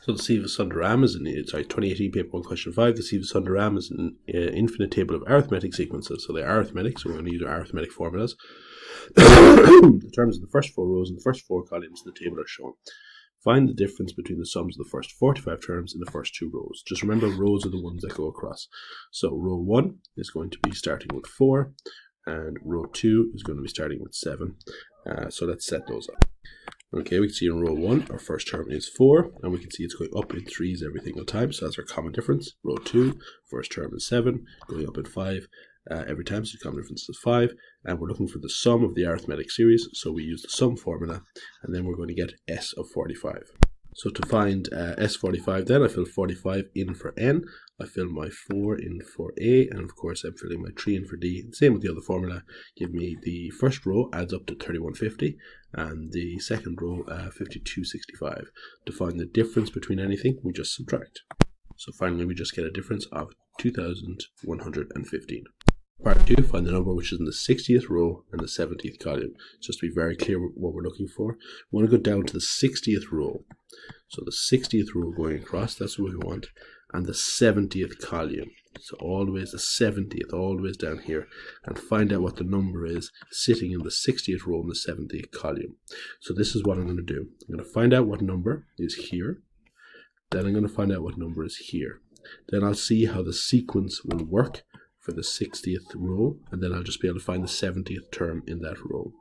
So the sieve of Sundaram is 2018 paper 1 question 5. The sieve of Sundaram is an infinite table of arithmetic sequences. So they're arithmetic, so we're going to use our arithmetic formulas. The terms of the first 4 rows and the first 4 columns in the table are shown. Find the difference between the sums of the first 45 terms in the first 2 rows. Just remember, rows are the ones that go across. So row 1 is going to be starting with 4, and row 2 is going to be starting with 7. So let's set those up. Okay, we can see in row 1, our first term is 4, and we can see it's going up in 3s every single time, so that's our common difference. Row 2, first term is 7, going up in 5 every time, so the common difference is 5, and we're looking for the sum of the arithmetic series, so we use the sum formula, and then we're going to get S of 45. So to find S45 then, I fill 45 in for N, I fill my 4 in for A, and of course I'm filling my 3 in for D. Same with the other formula, give me the first row adds up to 3150, and the second row 5265. To find the difference between anything, we just subtract. So finally we just get a difference of 2115. Part 2, find the number which is in the 60th row and the 70th column. Just to be very clear what we're looking for, we want to go down to the 60th row. So the 60th row going across, that's what we want, and the 70th column. So always the 70th, always down here, and find out what the number is sitting in the 60th row and the 70th column. So this is what I'm going to do. I'm going to find out what number is here, then I'm going to find out what number is here. Then I'll see how the sequence will work for the 60th row, and then I'll just be able to find the 70th term in that row.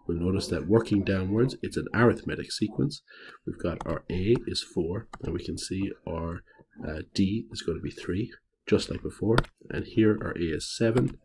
We'll notice that working downwards, it's an arithmetic sequence. We've got our A is 4, and we can see our D is going to be 3, just like before. And here our A is 7,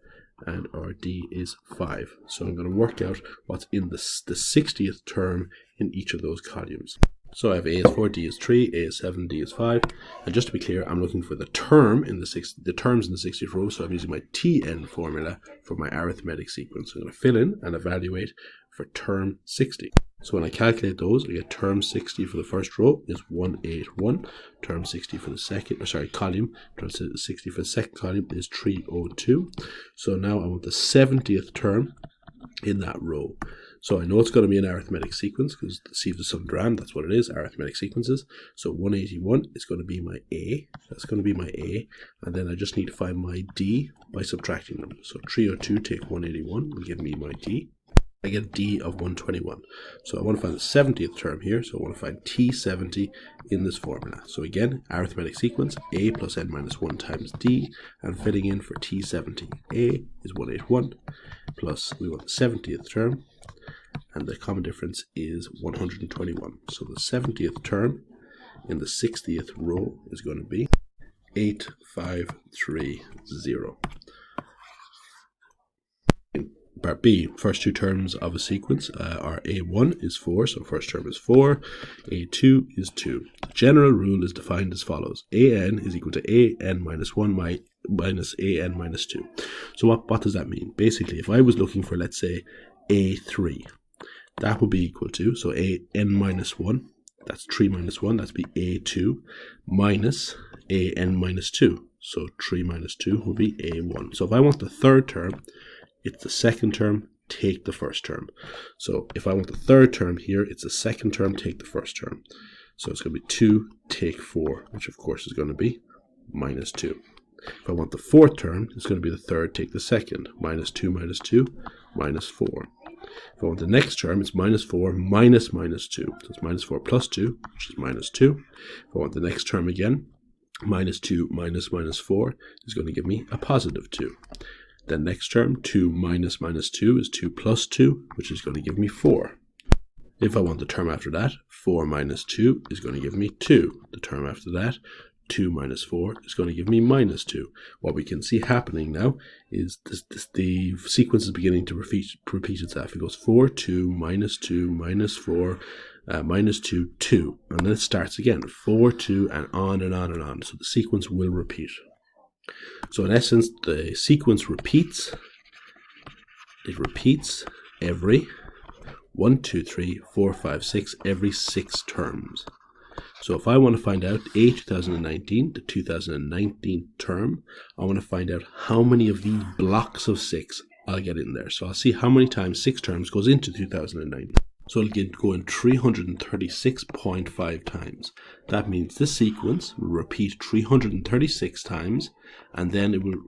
and our D is 5. So I'm going to work out what's in the 60th term in each of those columns. So I have A is 4, D is 3, A is 7, D is 5. And just to be clear, I'm looking for the terms in the 60th row, so I'm using my TN formula for my arithmetic sequence. So I'm going to fill in and evaluate for term 60. So when I calculate those, I get term 60 for the first row is 181, term 60 for the column, term 60 for the second column is 302. So now I want the 70th term in that row. So I know it's going to be an arithmetic sequence because the sieve of Sundaram, that's what it is, arithmetic sequences. So 181 is going to be my A, that's going to be my A, and then I just need to find my D by subtracting them. So 302 take 181 will give me my D. I get a D of 121. So I want to find the 70th term here, so I want to find T70 in this formula. So again, arithmetic sequence, A plus N minus 1 times D, and filling in for T70. A is 181, plus we want the 70th term, and the common difference is 121. So the 70th term in the 60th row is going to be 8530. Part B, first 2 terms of a sequence are A1 is 4, so first term is 4, A2 is 2. The general rule is defined as follows. AN is equal to AN minus 1 minus AN minus 2. So what does that mean? Basically, if I was looking for, let's say, A3, that would be equal to, so AN minus 1, that's 3 minus 1, that's be A2, minus AN minus 2. So 3 minus 2 would be A1. So if I want the third term, it's the second term, take the first term. So if I want the third term here, it's the second term, take the first term. So it's going to be 2, take 4, which of course is going to be minus 2. If I want the fourth term, it's going to be the third, take the second. Minus 2, minus 4. If I want the next term, it's minus 4 minus 2. So it's minus 4 plus 2, which is minus 2. If I want the next term again, minus 2 minus 4 is going to give me a positive 2. Then next term, 2 minus 2 is 2 plus 2, which is going to give me 4. If I want the term after that, 4 minus 2 is going to give me 2. The term after that, 2 minus 4 is going to give me minus 2. What we can see happening now is the sequence is beginning to repeat itself. It goes 4, 2, minus 4, minus 2, 2. And then it starts again, 4, 2, and on and on and on. So the sequence will repeat. So in essence, the sequence repeats. It repeats every 1, 2, 3, 4, 5, 6, every 6 terms. So if I want to find out A 2019, the 2019 term, I want to find out how many of these blocks of 6 I'll get in there. So I'll see how many times 6 terms goes into 2019. So it'll go in 336.5 times. That means this sequence will repeat 336 times, and then it will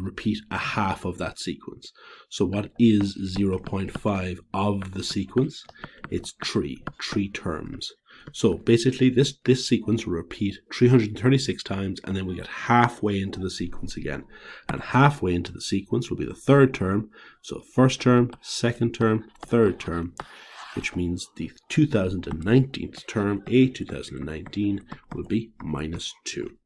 repeat a half of that sequence. So what is 0.5 of the sequence? It's three terms. So basically this sequence will repeat 336 times, and then we get halfway into the sequence again. And halfway into the sequence will be the third term. So first term, second term, third term, which means the 2019 term, A2019, will be -2.